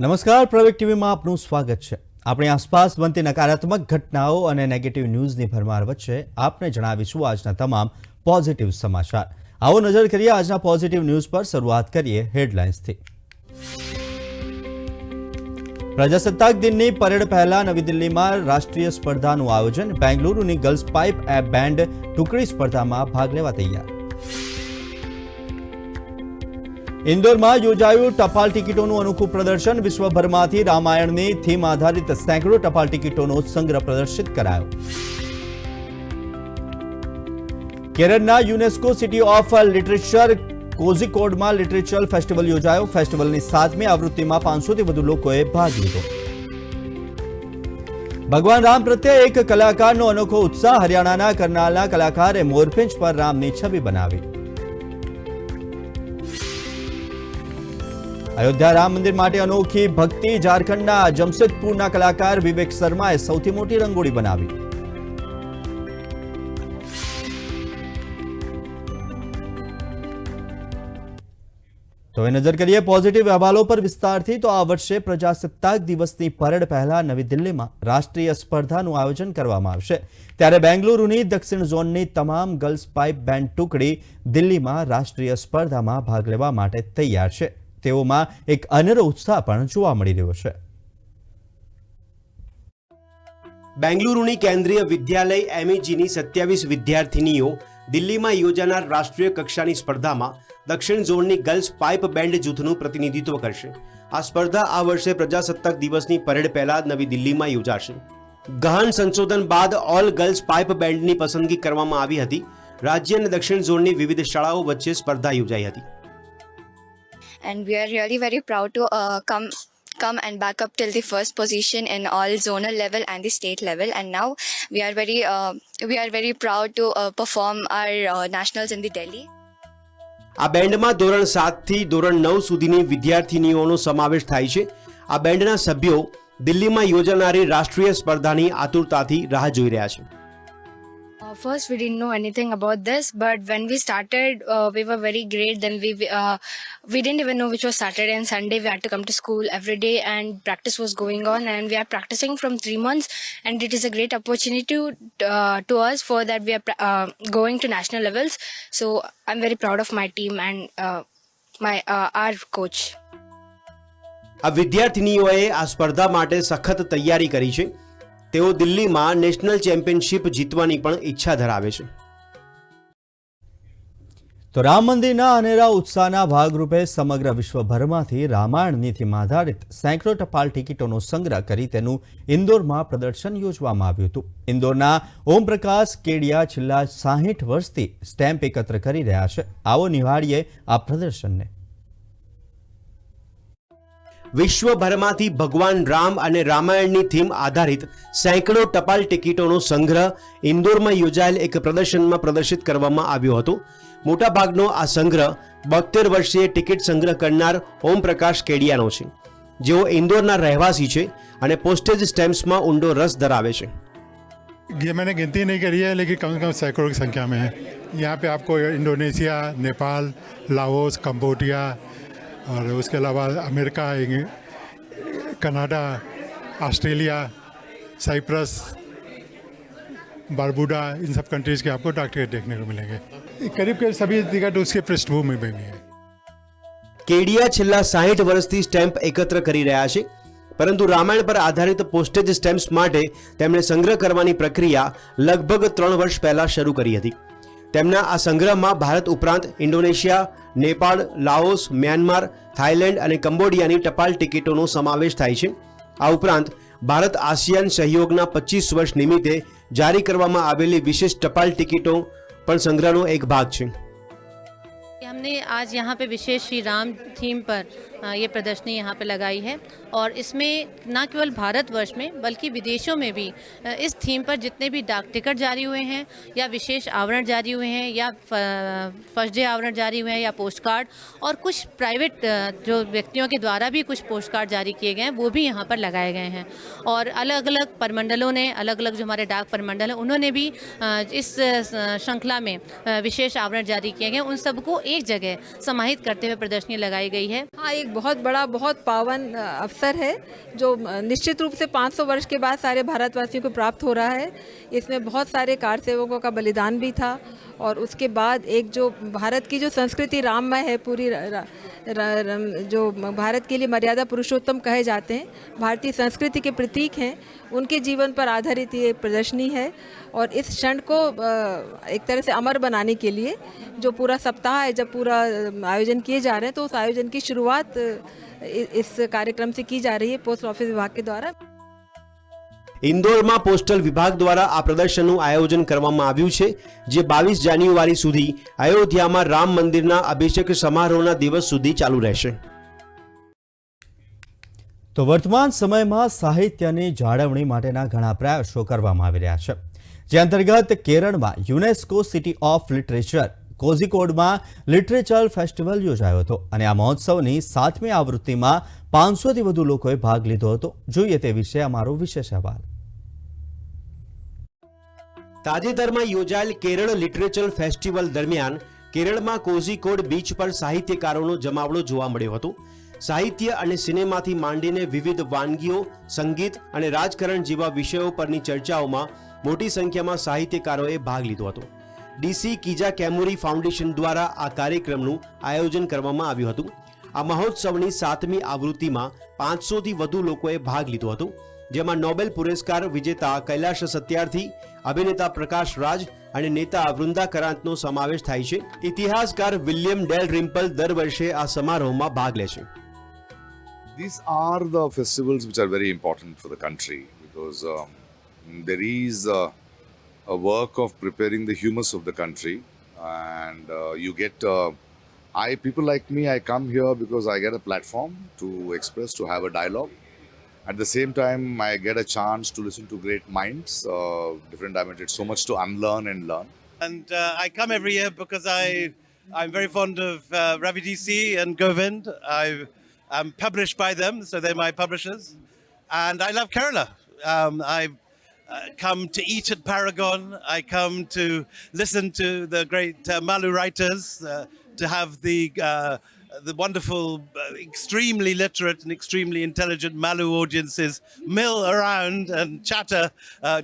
નમસ્કાર, પ્રવેગ ટીવીમાં આપનું સ્વાગત છે। આપણી આસપાસ બનતી નકારાત્મક ઘટનાઓ અને નેગેટિવ ન્યૂઝની ભરમાર વચ્ચે આપને જણાવીશું આજના તમામ પોઝિટિવ સમાચાર। આવો નજર કરીએ આજના પોઝિટિવ ન્યૂઝ પર। શરૂઆત કરીએ હેડલાઇન્સથી। પ્રજાસત્તાક દિનની પરેડ પહેલા નવી દિલ્હીમાં રાષ્ટ્રીય સ્પર્ધાનું આયોજન। બેંગલુરુની ગર્લ્સ પાઇપ બેન્ડ ટુકડી સ્પર્ધામાં ભાગ લેવા તૈયાર। इंदौर योजायु टपाल टिकिटों अनोखू प्रदर्शन। विश्वभरमांथी रामायणनी थीम आधारित सैकड़ों टपाल टिकिटों संग्रह प्रदर्शित करायो। केरलना UNESCO city of literature Kozhikode में लिटरेचर फेस्टिवल योजायो। फेस्टिवलनी 7મી आवृत्तिमां 500 थी वधु लोकोए भाग लीधो। भगवान राम प्रत्ये एक कलाकारनो अनोखो उत्साह। हरियाणाना करनालना कलाकारे मोरपींछ पर रामनी छवि बनावी। अयोध्या राम मंदिर माटे अनोखी भक्ति। झारखंडना जमशेदपुरना कलाकार विवेक शर्माए सौथी मोटी रंगोળી बनावी। तो હવે નજર કરીએ પોઝિટિવ અહેવાલો પર વિસ્તારથી। તો આ વર્ષે પ્રજાસત્તાક દિવસની પરેડ પહેલા નવી દિલ્હીમાં રાષ્ટ્રીય સ્પર્ધાનું આયોજન કરવામાં આવશે। ત્યારે બેંગલુરુની દક્ષિણ ઝોનની તમામ ગર્લ્સ પાઇપ બેન્ડ ટુકડી દિલ્હીમાં રાષ્ટ્રીય સ્પર્ધામાં ભાગ લેવા માટે તૈયાર છે। તેઓમાં એક અનેરો ઉત્સાહ પણ જોવા મળી રહ્યો છે। બેંગલુરુની કેન્દ્રીય વિદ્યાલય એમઈજીની 27 વિદ્યાર્થીનીઓ દિલ્હીમાં યોજાનાર રાષ્ટ્રીય કક્ષાની સ્પર્ધામાં દક્ષિણ ઝોનની ગર્લ્સ પાઇપ બેન્ડ જૂથનું પ્રતિનિધિત્વ કરશે। આ સ્પર્ધા આ વર્ષે પ્રજાસત્તાક દિવસની પરેડ પહેલા નવી દિલ્હીમાં યોજાશે। ગહન સંશોધન બાદ ઓલ ગર્લ્સ પાઇપ બેન્ડની પસંદગી કરવામાં આવી હતી। રાજ્ય અને દક્ષિણ ઝોનની વિવિધ શાળાઓ વચ્ચે સ્પર્ધા યોજાઈ હતી। And we are really very proud to come and back up till the first position in all zonal level and the state level, and now we are very proud to perform our nationals in the Delhi. આ બેન્ડમાં ધોરણ 7 થી ધોરણ 9 સુધીની વિદ્યાર્થીનીઓનો સમાવેશ થાય છે। આ બેન્ડના સભ્યો દિલ્હીમાં યોજાનારી રાષ્ટ્રીય સ્પર્ધાની આતુરતાથી રાહ જોઈ રહ્યા છે। First, we didn't know anything about this, but when we started, we were very great. Then we didn't even know which was Saturday and Sunday. We had to come to school every day, and practice was going on. And we are practicing from 3 months, and it is a great opportunity to us for that we are going to national levels. So I'm very proud of my team and our coach. આ વિદ્યાર્થીનીઓએ આ સ્પર્ધા માટે સખત તૈયારી કરી છે। તેઓ દિલ્હીમાં નેશનલ ચેમ્પિયનશિપ જીતવાની પણ ઈચ્છા ધરાવે છે। તો રામ મંદિરના અનેરા ઉત્સાહના ભાગરૂપે સમગ્ર વિશ્વભરમાંથી રામાયણની થીમ આધારિત સેંકડો ટપાલ ટિકિટોનો સંગ્રહ કરી તેનું ઇન્દોરમાં પ્રદર્શન યોજવામાં આવ્યું હતું। ઇન્દોરના ઓમપ્રકાશ કેડિયા છેલ્લા 60 વર્ષથી સ્ટેમ્પ એકત્ર કરી રહ્યા છે। આવો નિહાળીએ આ પ્રદર્શનને। વિશ્વભરમાંથી ભગવાન રામ અને રામાયણની થીમ આધારિત સેંકડો ટપાલ ટિકિટોનો સંગ્રહ ઇન્દોરમાં યોજાયેલ એક પ્રદર્શનમાં પ્રદર્શિત કરવામાં આવ્યો હતો। મોટાભાગનો આ સંગ્રહ 72 વર્ષીય ટિકિટ સંગ્રહ કરનાર ઓમપ્રકાશ કેડિયાનો છે, જેઓ ઇન્દોરના રહેવાસી છે અને પોસ્ટેજ સ્ટેમ્પ્સમાં ઊંડો રસ ધરાવે છે। ये मैंने गिनती नहीं करी है, लेकिन कम से कम सैकड़ों की संख्या में है। यहाँ पे आपको इंडोनेशिया, नेपाल, लाओस, कंबोडिया और उसके अलावा अमेरिका, कनाडा, ऑस्ट्रेलिया, साइप्रस, बारबूडा, इन सब कंट्रीज़ के आपको डाक टिकट देखने को मिलेंगे। करीब करीब सभी टिकट उसके पृष्ठभूमि में भी है। કેડિયા છેલ્લા 60 વર્ષથી સ્ટેમ્પ એકત્ર કરી રહ્યા છે, પરંતુ રામાયણ પર આધારિત પોસ્ટેજ સ્ટેમ્પ્સ માટે તેમણે સંગ્રહ કરવાની પ્રક્રિયા લગભગ 3 વર્ષ પહેલા શરૂ કરી હતી। તેમના આ સંગ્રહમાં ભારત ઉપરાંત Indonesia, Nepal, Laos, Myanmar, Thailand અને કંબોડિયાની ટપાલ ટિકિટોનો સમાવેશ થાય છે। આ ઉપરાંત ભારત આસિયાન સહયોગના 25 વર્ષ નિમિત્તે જારી કરવામાં આવેલી વિશેષ ટપાલ ટિકિટો પણ સંગ્રહનો એક ભાગ છે। हमने आज यहाँ पे विशेष श्री राम थीम पर ये प्रदर्शनी यहाँ पे लगाई है, और इसमें न केवल भारतवर्ष में बल्कि विदेशों में भी इस थीम पर जितने भी डाक टिकट जारी हुए हैं या विशेष आवरण जारी हुए हैं या फर्स्ट डे आवरण जारी हुए हैं या पोस्ट कार्ड, और कुछ प्राइवेट जो व्यक्तियों के द्वारा भी कुछ पोस्ट कार्ड जारी किए गए हैं वो भी यहाँ पर लगाए गए हैं। और अलग अलग परमंडलों ने, अलग अलग जो हमारे डाक परमंडल हैं उन्होंने भी इस श्रृंखला में विशेष आवरण जारी किए गए, उन सबको एक जगह समाहित करते हुए प्रदर्शनी लगाई गई है। हाँ, एक बहुत बड़ा, बहुत पावन अवसर है जो निश्चित रूप से 500 वर्ष के बाद सारे भारतवासियों को प्राप्त हो रहा है। इसमें बहुत सारे कार सेवकों का बलिदान भी था और उसके बाद एक जो भारत की जो संस्कृति राममय है, पूरी जो भारत के लिए मर्यादा पुरुषोत्तम कहे जाते हैं, भारतीय संस्कृति के प्रतीक हैं, उनके जीवन पर आधारित ये प्रदर्शनी है। और इस क्षण को एक तरह से अमर बनाने के लिए जो पूरा सप्ताह है, जब पूरा आयोजन किए जा रहे हैं, तो उस आयोजन की शुरुआत इस कार्यक्रम से की जा रही है पोस्ट ऑफिस विभाग के द्वारा। ઇન્દોરમાં પોસ્ટલ વિભાગ દ્વારા આ પ્રદર્શનનું આયોજન કરવામાં આવ્યું છે, જે 22 જાન્યુઆરી સુધી અયોધ્યામાં રામ મંદિરના અભિષેક સમારોહના દિવસ સુધી ચાલુ રહેશે. તો વર્તમાન સમયમાં સાહિત્યની જાળવણી માટેના ઘણા પ્રયાસો કરવામાં આવી રહ્યા છે, જે અંતર્ગત કેરળમાં યુનેસ્કો સિટી ઓફ લિટરેચર કોઝિકોડમાં લિટરેચર ફેસ્ટિવલ યોજાયો હતો અને આ મહોત્સવની 7મી આવૃત્તિમાં 500થી વધુ લોકોએ ભાગ લીધો હતો. જોઈએ તે વિશે અમારો વિશેષ અહેવાલ. તાજેતરમાં યોજાયેલ કેરળ લિટરેચર ફેસ્ટિવલ દરમિયાન કેરળમાં કોઝિકોડ બીચ પર સાહિત્યકારોનો જમાવડો જોવા મળ્યો હતો. સાહિત્ય અને સિનેમાથી માંડીને વિવિધ વાનગીઓ, સંગીત અને રાજકારણ જેવા વિષયો પરની ચર્ચાઓમાં મોટી સંખ્યામાં સાહિત્યકારોએ ભાગ લીધો હતો. ડીસી કીજા કેમુરી ફાઉન્ડેશન દ્વારા આ કાર્યક્રમનું આયોજન કરવામાં આવ્યું હતું. આ મહોત્સવની 7મી આવૃત્તિમાં 500થી વધુ લોકોએ ભાગ લીધો હતો, જેમાં નોબેલ પુરસ્કાર વિજેતા કૈલાશ સત્યાર્થી, અભિનેતા પ્રકાશ રાજ અને નેતા વૃંદા કરાંતનો સમાવેશ થાય છે. ઇતિહાસકાર વિલિયમ ડેલ રિમ્પલ દર વર્ષે આ સમારોહમાં ભાગ લે છે. These are the festivals which are very important for the country because there is a work of preparing the humus of the country, and you get people like me, I come here because I get a platform to express, to have a dialogue. At the same time, I get a chance to listen to great minds, different dimensions, so much to unlearn and learn. And I come every year because I'm very fond of Ravi DC and Govind. I'm published by them, so they're my publishers. And I love Kerala. I come to eat at Paragon. I come to listen to the great Malu writers, to have the wonderful, extremely literate and extremely intelligent Malu audiences mill around and chatter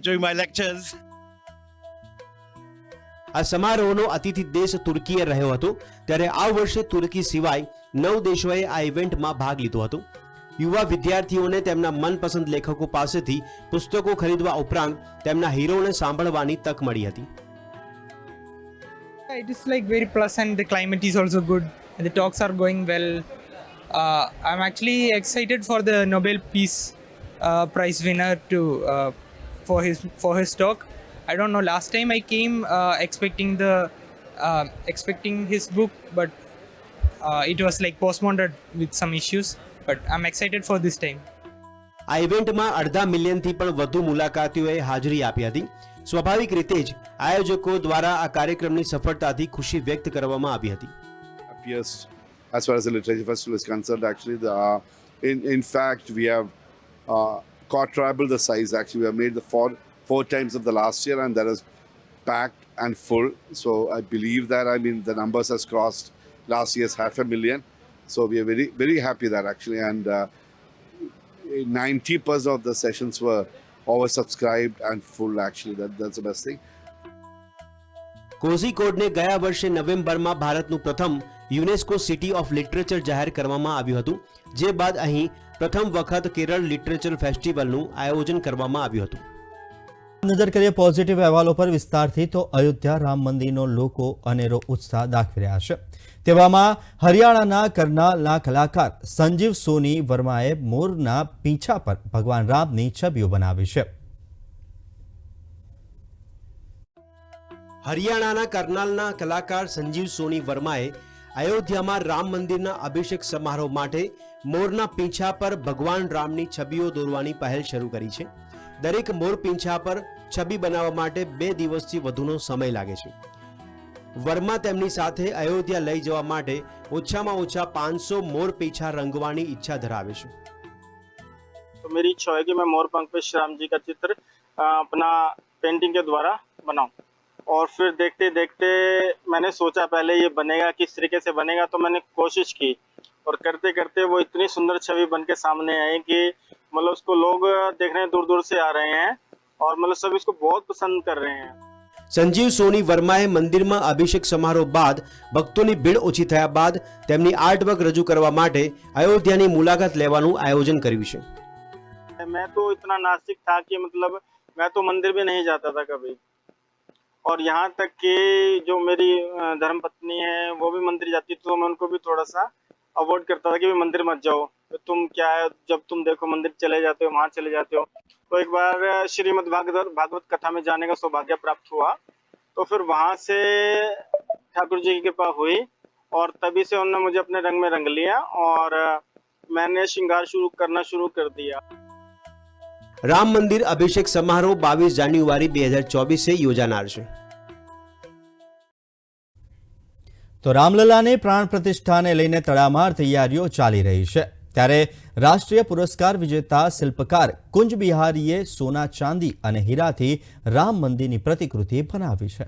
during my lectures. આ સમારોહનો અતિથિ દેશ તુર્કીએ રહ્યો હતો, ત્યારે આ વર્ષે તુર્કી સિવાય 9 દેશોએ આ ઇવેન્ટમાં ભાગ લીધો હતો. યુવા વિદ્યાર્થીઓને તેમના મનપસંદ લેખકો પાસેથી પુસ્તકો ખરીદવા ઉપરાંત તેમના હીરોને સાંભળવાની તક મળી હતી. It is like very pleasant. The climate is also good. And the talks are going well. I'm actually excited for the Nobel Peace Prize winner to for his talk. I don't know. Last time I came expecting his book, but it was like postponed with some issues. But I'm excited for this time. આ ઇવેન્ટમાં 2.5 મિલિયનથી પણ વધુ મુલાકાતીઓએ હાજરી આપી હતી. સ્વાભાવિક રીતે જ આયોજકો દ્વારા આ કાર્યક્રમની સફળતાથી ખુશી વ્યક્ત કરવામાં આવી હતી. As far as the literature festival is concerned, actually, in fact, we have quadrupled the size. Actually, we have made the four times of the last year, and that is packed and full. So I believe that, I mean, the numbers has crossed last year's 500,000. So we are very, very happy that actually, and 90% of the sessions were oversubscribed and full. Actually, that's the best thing. કોઝિકોડને ગયા વર્ષે નવેમ્બરમાં ભારતનું પ્રથમ UNESCO city of literature જાહેર કરવામાં આવ્યું હતું, જે બાદ અહીં પ્રથમ વખત કેરળ લિટરેચર ફેસ્ટિવલનું આયોજન કરવામાં આવ્યું હતું. નજર કરીએ પોઝિટિવ અહેવાલો પર વિસ્તારથી, તો અયોધ્યા રામ મંદિરનો લોકો અનેરો ઉત્સાહ દાખવી રહ્યા છે. તેવામાં હરિયાણાના કરનાલના કલાકાર સંજીવ સોની વર્માએ મોરના પીંછા પર ભગવાન રામની છબીઓ બનાવી છે. હરિયાણાના કરનાલના કલાકાર સંજીવ સોની વર્માએ અયોધ્યામાં રામ મંદિરના અભિષેક સમારોહ માટે મોરના પીંછા પર ભગવાન રામની છબીઓ દોરવાની પહેલ શરૂ કરી છે. દરેક મોર પીંછા પર છબી બનાવવા માટે 2 દિવસથી વધુનો સમય લાગે છે. વર્મા તેમની સાથે અયોધ્યા લઈ જવા માટે ઓછામાં ઓછા 500 મોર પીંછા રંગવાની ઈચ્છા ધરાવે છે. तो मेरी इच्छा है कि मैं मोर पंख पे श्री राम जी का चित्र अपना पेंटिंग के द्वारा बनाऊं. और फिर देखते देखते मैंने सोचा पहले ये बनेगा किस तरीके से बनेगा, तो मैंने कोशिश की और करते करते वो इतनी सुंदर छवि बन के सामने आई कि मतलब उसको लोग देखने दूर दूर से आ रहे हैं और मतलब सब इसको बहुत पसंद कर रहे हैं। સંજીવ સોની વર્માએ મંદિરમાં અભિષેક સમારોહ બાદ ભક્તોની ભીડ ઓછી થયા બાદ તેમની આર્ટવર્ક રજૂ કરવા માટે અયોધ્યાની મુલાકાત લેવાનું આયોજન કર્યું છે। मैं तो इतना नास्तिक था कि मतलब मैं तो मंदिर भी नहीं जाता था कभी, और यहाँ तक कि जो मेरी धर्मपत्नी है वो भी मंदिर जाती तो मैं उनको भी थोड़ा सा अवॉइड करता था कि मंदिर मत जाओ, तो तुम क्या है जब तुम देखो मंदिर चले जाते हो, वहाँ चले जाते हो। तो एक बार श्रीमद् भागवत कथा में जाने का सौभाग्य प्राप्त हुआ, तो फिर वहाँ से ठाकुर जी की कृपा हुई और तभी से उन्होंने मुझे अपने रंग में रंग लिया और मैंने श्रृंगार करना शुरू कर दिया। રામ મંદિર અભિષેક સમારોહ 22 જાન્યુઆરી 2024 से યોજાનાર છે। તો રામલલાની પ્રાણ પ્રતિષ્ઠાને લઈને તડામાર તૈયારીઓ ચાલી રહી છે, ત્યારે રાષ્ટ્રીય પુરસ્કાર વિજેતા શિલ્પકાર કુંજ બિહારીએ સોના, ચાંદી અને હીરાથી રામ મંદિરની પ્રતિકૃતિ બનાવી છે।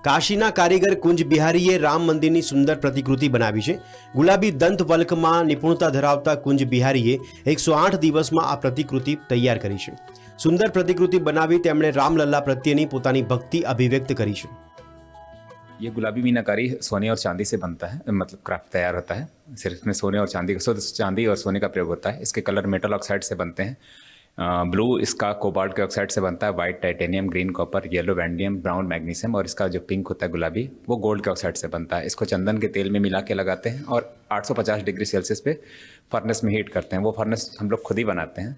કાશીના કારીગર કુંજ બિહારીએ રામ મંદિરની સુંદર પ્રતિકૃતિ બનાવી છે। ગુલાબી દંતવલ્કમાં નિપુણતા ધરાવતા કુંજ બિહારીએ 108 દિવસમાં આ પ્રતિકૃતિ તૈયાર કરી છે। સુંદર પ્રતિકૃતિ બનાવી તેમણે રામલલ્લા પ્રત્યેની પોતાની ભક્તિ અભિવ્યક્ત કરી છે। ये गुलाबी मीनाकारी सोने और चांदी से बनता है, मतलब क्राफ्ट तैयार होता है। सिर्फ इसमें सोने और चांदी और सोने का प्रयोग होता है। इसके कलर मेटल ऑक्साइड से बनते हैं। ब्लू इसका कोबाल्ट के ऑक्साइड से बनता है, white titanium, green copper, yellow vanadium, brown magnesium और इसका जो पिंक होता है गुलाबी वो गोल्ड के ऑक्साइड से बनता है। इसको चंदन के तेल में मिला के लगाते हैं और 850 डिग्री सेल्सियस पे फर्नेस में हीट करते हैं। वो फर्नेस हम लोग खुद ही बनाते हैं,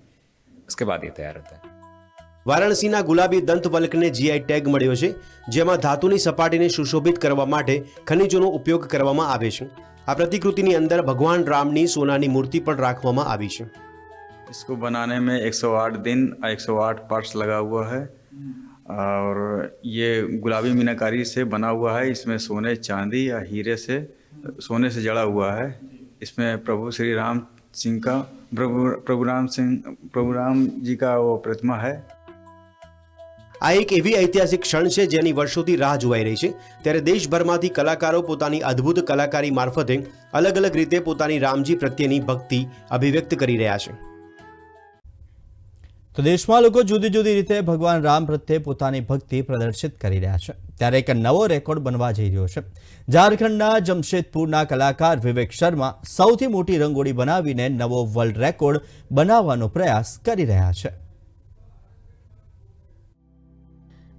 उसके बाद ये तैयार होता है। વારાણસીના ગુલાબી દંતવલ્કને જીઆઈ ટેગ મળ્યો છે, જેમાં ધાતુની સપાટીને સુશોભિત કરવા માટે ખનિજોનો ઉપયોગ કરવામાં આવે છે। આ પ્રતિકૃતિની અંદર ભગવાન રામની સોનાની મૂર્તિ પણ રાખવામાં આવી છે। इसको बनाने में 108 दिन 108 पार्ट्स लगा हुआ है और ये गुलाबी मीनाकारी से बना हुआ है। इसमें सोने, चांदी या हीरे से सोने से जड़ा हुआ है। इसमें प्रभु श्री राम सिंह का प्रभु राम जी का वो प्रतिमा है। આ એક એવી ઐતિહાસિક ક્ષણ છે જેની વર્ષોથી રાહ જોવાઈ રહી છે, ત્યારે દેશભરમાંથી કલાકારો પોતાની અદ્ભુત કલાકારી મારફતે અલગ અલગ રીતે પોતાની રામજી પ્રત્યેની ભક્તિ અભિવ્યક્ત કરી રહ્યા છે। તો દેશમાં લોકો જુદી જુદી રીતે ભગવાન રામ પ્રત્યે પોતાની ભક્તિ પ્રદર્શિત કરી રહ્યા છે, ત્યારે એક નવો રેકોર્ડ બનવા જઈ રહ્યો છે। ઝારખંડના જમશેદપુરના કલાકાર વિવેક શર્મા સૌથી મોટી રંગોળી બનાવીને નવો વર્લ્ડ રેકોર્ડ બનાવવાનો પ્રયાસ કરી રહ્યા છે।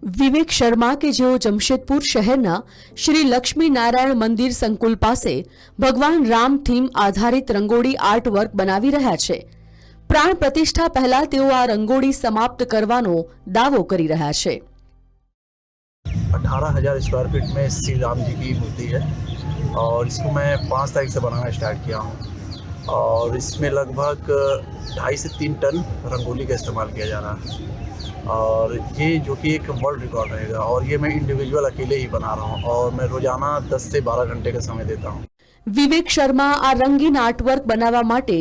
વિવેક શર્મા કે જેઓ જમશેદપુર શહેરના શ્રી લક્ષ્મી નારાયણ મંદિર સંકુલ પાસે ભગવાન રામ થીમ આધારિત રંગોળી આર્ટ વર્ક બનાવી રહ્યા છે। પ્રાણ પ્રતિષ્ઠા પહેલા તેઓ આ રંગોળી સમાપ્ત કરવાનો દાવો કરી રહ્યા છે। 18,000 स्क्वायर फीट में श्री राम जी की मूर्ति है और इसको मैं 5 तारीख से बनाना स्टार्ट किया हूँ और इसमें लगभग 2.5 से 3 टन रंगोली का इस्तेमाल किया जा रहा है और ये जो कि एक वर्ल्ड रिकॉर्ड रहेगा और ये मैं इंडिविजुअल अकेले ही बना रहा हूँ और मैं रोजाना 10 से 12 घंटे का समय देता हूँ। વિવેક શર્મા આ રંગીન આર્ટવર્ક બનાવવા માટે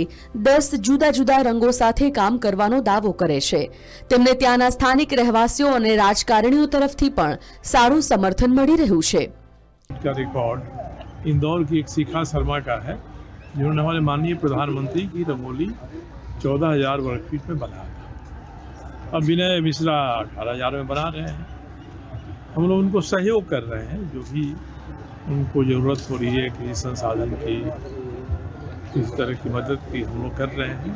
10 જુદા જુદા રંગો સાથે કામ કરવાનો દાવો કરે છે। તેમને ત્યાંના સ્થાનિક રહેવાસીઓ અને રાજકારણીઓ તરફથી પણ સારું સમર્થન મળી રહ્યું છે। का रिकॉर्ड इंदौर की एक शिखा शर्मा का है, जिन्होंने हमारे माननीय प्रधानमंत्री की रंगोली 14,000 वर्ग फीट में बनाया था। अब विनय मिश्रा 18,000 में बना रहे हैं। हम लोग उनको सहयोग कर रहे हैं, जो भी उनको ज़रूरत हो रही है किसी संसाधन की, किसी तरह की मदद की, हम लोग कर रहे हैं।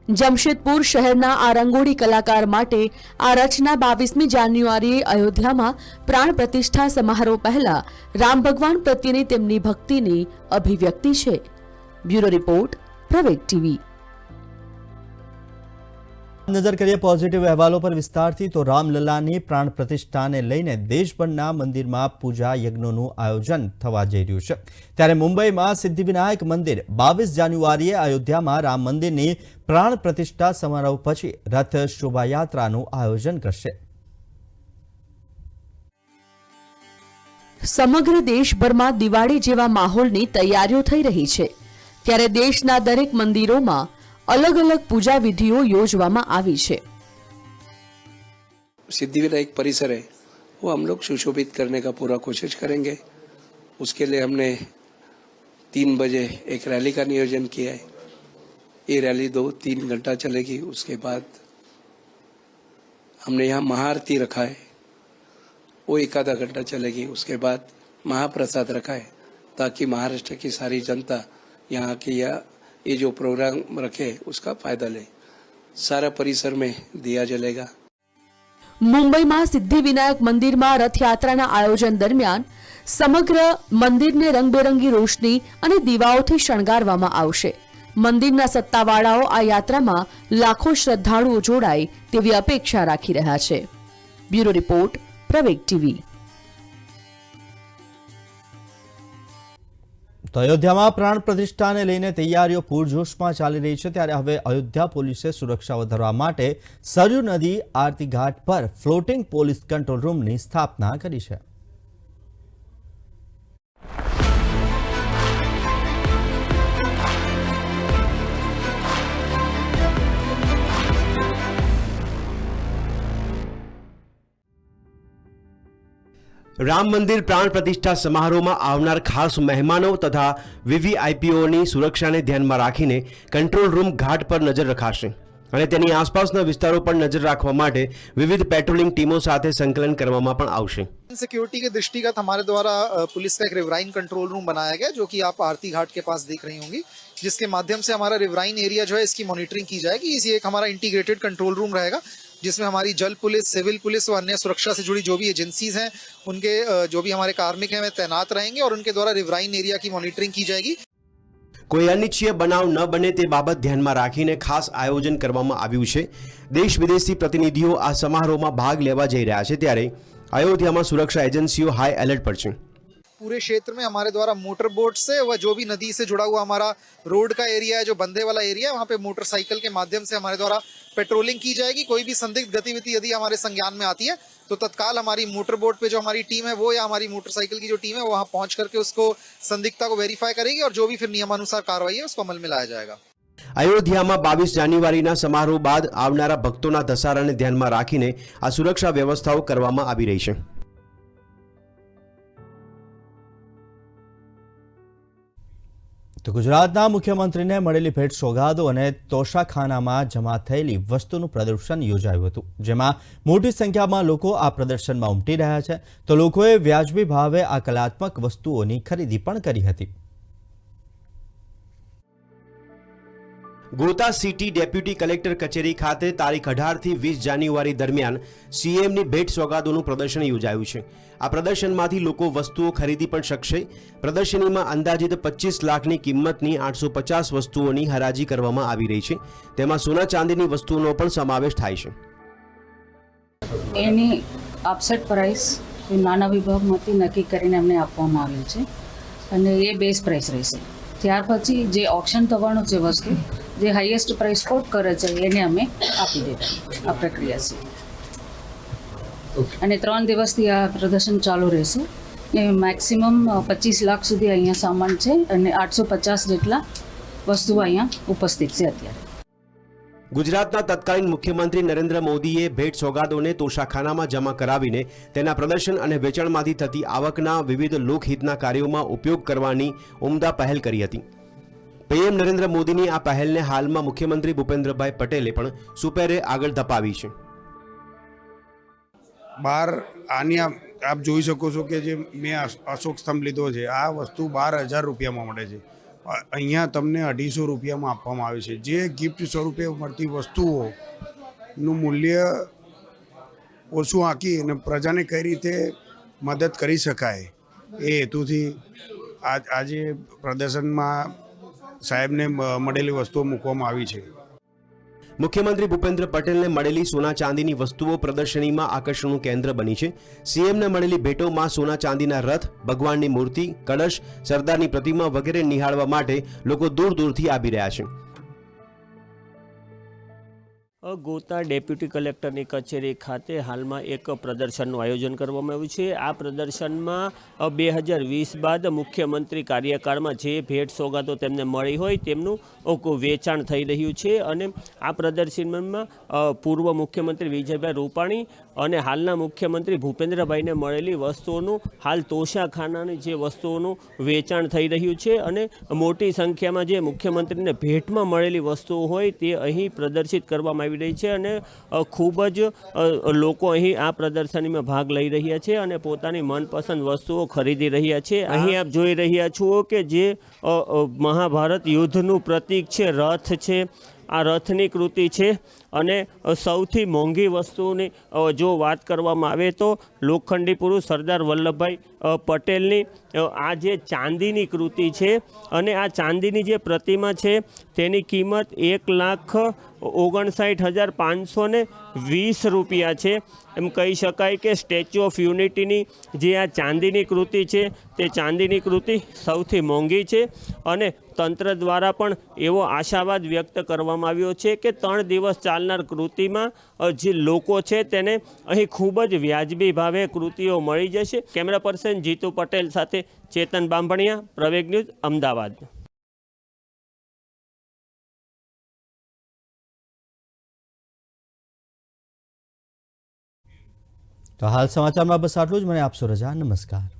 જમશેદપુર શહેરના આ રંગોળી કલાકાર માટે આ રચના 22મી જાન્યુઆરીએ અયોધ્યામાં પ્રાણ પ્રતિષ્ઠા સમારોહ પહેલા રામ ભગવાન પ્રત્યેની તેમની ભક્તિની અભિવ્યક્તિ છે। બ્યુરો રિપોર્ટ, પ્રવેગ ટીવી। નજર કરીએ પોઝિટિવ અહેવાલો પર વિસ્તારથી, તો રામલલાની પ્રાણ પ્રતિષ્ઠાને લઈને દેશભરના મંદિરમાં પૂજા યજ્ઞોનું આયોજન થવા જઈ રહ્યું છે, ત્યારે મુંબઈમાં સિદ્ધિવિનાયક મંદિર 22 જાન્યુઆરીએ અયોધ્યામાં રામ મંદિરની પ્રાણ પ્રતિષ્ઠા સમારોહ પછી રથ શોભાયાત્રાનું આયોજન કરશે। સમગ્ર દેશભરમાં દિવાળી જેવા માહોલની તૈયારીઓ થઈ રહી છે, ત્યારે દેશના દરેક મંદિરોમાં अलग अलग पूजा विधियों योजवामा आवी छे। सिद्धिविनायक परिसर है वो हम लोग सुशोभित करने का पूरा कोशिश करेंगे उसके लिए हमने 3 बजे एक रैली का नियोजन किया है। ये रैली 2-3 घंटा चलेगी। उसके बाद हमने यहाँ महाआरती रखा है, वो 1 आधा घंटा चलेगी। उसके बाद महाप्रसाद रखा है ताकि महाराष्ट्र की सारी जनता यहाँ की ये जो प्रोग्राम रखे उसका फायदा ले। सारा परिसर में दिया जलेगा। મુંબઈમાં સિદ્ધિવિનાયક મંદિરમાં રથયાત્રાના આયોજન દરમિયાન સમગ્ર મંદિરને રંગબેરંગી રોશની અને દીવાઓથી શણગારવામાં આવશે. મંદિરના સત્તાવાળાઓ આ યાત્રામાં લાખો શ્રદ્ધાળુઓ જોડાય તેવી અપેક્ષા રાખી રહ્યા છે. બ્યુરો રિપોર્ટ, પ્રવેગ ટીવી. તો અયોધ્યામાં પ્રાણ પ્રતિષ્ઠાને લઈને તૈયારીઓ પૂરજોશમાં ચાલી રહી છે, ત્યારે હવે અયોધ્યા પોલીસે સુરક્ષા વધારવા માટે સરયુ નદી આરતી ઘાટ પર ફ્લોટિંગ પોલીસ કંટ્રોલ રૂમની સ્થાપના કરી છે. રામ મંદિર પ્રાણ પ્રતિષ્ઠા સમારોહમાં આવનાર ખાસ મહેમાનો તથા વીવીઆઈપીઓની સુરક્ષાને ધ્યાનમાં રાખીને કંટ્રોલ રૂમ ઘાટ પર નજર રખાશે અને તેની આસપાસના વિસ્તારો પર નજર રાખવા માટે વિવિધ પેટ્રોલિંગ ટીમો સાથે સંકલન કરવામાં પણ આવશે. सिक्योरिटी के दृष्टिगत हमारे द्वारा पुलिस का एक रिवराइन कंट्रोल रूम बनाया गया, जो कि आप आरती घाट के पास देख रही होंगी, जिसके माध्यम से हमारा रिवराइन एरिया जो है इसकी मॉनिटरिंग की जाएगी. इसी एक हमारा इंटीग्रेटेड कंट्रोल रूम रहेगा जिसमें हमारी जल पुलिस, सिविल पुलिस और अन्य सुरक्षा से जुड़ी जो भी एजेंसीज हैं उनके जो भी हमारे कार्मिक हैं वे तैनात रहेंगे और उनके द्वारा रिवराइन एरिया की मॉनिटरिंग की जाएगी. કોઈ અનિચ્છનીય બનાવ ન બને તે બાબત ધ્યાનમાં રાખીને ખાસ આયોજન કરવામાં આવ્યું છે. દેશ વિદેશથી પ્રતિનિધિઓ આ સમારોહમાં ભાગ લેવા જઈ રહ્યા છે, ત્યારે અયોધ્યામાં સુરક્ષા એજન્સીઓ હાઈ એલર્ટ પર છે. पूरे क्षेत्र में हमारे द्वारा मोटर बोट से व जो भी नदी से जुड़ा हुआ हमारा रोड का एरिया है, जो बंधे वाला एरिया है, वहाँ पे मोटरसाइकिल के माध्यम से हमारे द्वारा पेट्रोलिंग की जाएगी. कोई भी संदिग्ध गतिविधि यदि हमारे संज्ञान में आती है तो तत्काल हमारी मोटर बोट पे जो हमारी टीम है वो या हमारी मोटरसाइकिल की जो टीम है वो वहाँ पहुँच करके उसको संदिग्धता को वेरीफाई करेगी और जो भी फिर नियमानुसार कार्रवाई है उसको अमल में लाया जाएगा. અયોધ્યામાં 22 જાન્યુઆરીના સમારોહ બાદ આવનારા ભક્તોના ધસારાને ધ્યાનમાં રાખીને આ સુરક્ષા વ્યવસ્થાઓ કરવામાં આવી રહી છે. તો ગુજરાતના મુખ્યમંત્રીને મળેલી ભેટ સોગાદો અને તોશાખાનામાં જમા થયેલી વસ્તુનું પ્રદર્શન યોજાયું હતું, જેમાં મોટી સંખ્યામાં લોકો આ પ્રદર્શનમાં ઉમટી રહ્યા છે. તો લોકોએ વ્યાજબી ભાવે આ કલાત્મક વસ્તુઓની ખરીદી પણ કરી હતી. ગોતા સિટી ડેપ્યુટી કલેક્ટર કચેરી ખાતે તારીખ 18 થી 20 જાન્યુઆરી દરમિયાન સીએમની ભેટ સોગાદોનું પ્રદર્શન યોજાયું છે. આ પ્રદર્શનમાંથી લોકો વસ્તુઓ ખરીદી પણ શકશે. પ્રદર્શનીમાં અંદાજિત 25 લાખની કિંમતની 850 વસ્તુઓની હરાજી કરવામાં આવી રહી છે. તેમાં સોના ચાંદીની વસ્તુઓનો પણ સમાવેશ થાય છે. એની ઓફસેટ પ્રાઇસ નાના વિભાગમાંથી નક્કી કરીને અમને આપવામાં આવ્યું છે અને એ બેઝ પ્રાઇસ રહેશે. ત્યાર પછી જે ઓક્શન થવાનું છે વસ્તુ જે હાઈએસ્ટ પ્રાઇસ કોટ કરે છે એને અમે આપી દેતા. આ પ્રક્રિયા છે અને 3 દિવસથી આ પ્રદર્શન ચાલુ રહેશે. એ મેક્સિમમ 25 લાખ સુધી અહીંયા સામાન છે અને 850 જેટલા વસ્તુઓ અહીંયા ઉપસ્થિત છે અત્યારે. ગુજરાતના તત્કાલીન મુખ્યમંત્રી નરેન્દ્ર મોદીએ ભેટ સોગાદોને તોશાખાનામાં જમા કરાવીને તેના પ્રદર્શન અને વેચાણમાંથી થતી આવકના વિવિધ લોકહિતના કાર્યોમાં ઉપયોગ કરવાની ઉમદા પહેલ કરી હતી. પીએમ નરેન્દ્ર મોદીની આ પહેલને હાલમાં મુખ્યમંત્રી ભૂપેન્દ્રભાઈ પટેલે પણ સુપેરે આગળ ધપાવી છે. બહાર આની આપ જોઈ શકો છો કે જે મેં અશોક સ્તંભ લીધો છે, આ વસ્તુ 12,000 રૂપિયામાં મળે છે. અહીંયા તમને 250 રૂપિયામાં આપવામાં આવે છે. જે ગિફ્ટ સ્વરૂપે મળતી વસ્તુઓનું મૂલ્ય ઓછું આંકી અને પ્રજાને કઈ રીતે મદદ કરી શકાય એ હેતુથી આજે પ્રદર્શનમાં સાહેબને મળેલી વસ્તુઓ મૂકવામાં આવી છે. મુખ્યમંત્રી ભૂપેન્દ્ર પટેલને મળેલી સોના ચાંદીની વસ્તુઓ પ્રદર્શનીમાં આકર્ષણનું કેન્દ્ર બની છે. સીએમને મળેલી ભેટોમાં સોના ચાંદીના રથ, ભગવાનની મૂર્તિ, કળશ, સરદારની પ્રતિમા વગેરે નિહાળવા માટે લોકો દૂર દૂરથી આવી રહ્યા છે. ગોતા ડેપ્યુટી કલેક્ટરની કચેરી ખાતે હાલમાં એક પ્રદર્શનનું આયોજન કરવામાં આવ્યું છે. આ પ્રદર્શનમાં 2020 બાદ મુખ્યમંત્રી કાર્યકાળમાં જે ભેટ સોગાદો તેમને મળી હોય તેમનું વેચાણ થઈ રહ્યું છે. અને આ પ્રદર્શનમાં પૂર્વ મુખ્યમંત્રી વિજયભાઈ રૂપાણી અને હાલના મુખ્યમંત્રી ભૂપેન્દ્રભાઈને મળેલી વસ્તુઓનું હાલ તોશાખાનાની જે વસ્તુઓનું વેચાણ થઈ રહ્યું છે. અને મોટી સંખ્યામાં જે મુખ્યમંત્રીને ભેટમાં મળેલી વસ્તુઓ હોય તે અહીં પ્રદર્શિત કરવામાં આવી રહી છે. અને ખૂબ જ લોકો અહીં આ પ્રદર્શનીમાં ભાગ લઈ રહ્યા છે અને પોતાની મનપસંદ વસ્તુઓ ખરીદી રહ્યા છે. અહીં આપ જોઈ રહ્યા છો કે જે મહાભારત યુદ્ધનું પ્રતીક છે, રથ છે, આ રથની કૃતિ છે. અને સૌથી મોંઘી વસ્તુની જો વાત કરવામાં આવે તો લોખંડી પુરુષ સરદાર વલ્લભભાઈ પટેલની આ જે ચાંદીની કૃતિ છે અને આ ચાંદીની જે પ્રતિમા છે તેની કિંમત 1,59,520 રૂપિયા છે. એમ કહી શકાય કે સ્ટેચ્યુ ઓફ યુનિટીની જે આ ચાંદીની કૃતિ છે તે ચાંદીની કૃતિ સૌથી મોંઘી છે. અને તંત્ર દ્વારા પણ એવો આશાવાદ વ્યક્ત કરવામાં આવ્યો છે કે 3 દિવસ ચાલનાર કૃતિમાં જે લોકો છે તેને અહીં ખૂબ જ વ્યાજબી ભાવે કૃતિઓ મળી જશે. કેમેરા પર્સન જીતુ પટેલ સાથે ચેતન બાંભણિયા, પ્રવેગ ન્યૂઝ, અમદાવાદ. તો હાલ સમાચારમાં બસ આટલું જ. મને આપશો રજા. નમસ્કાર.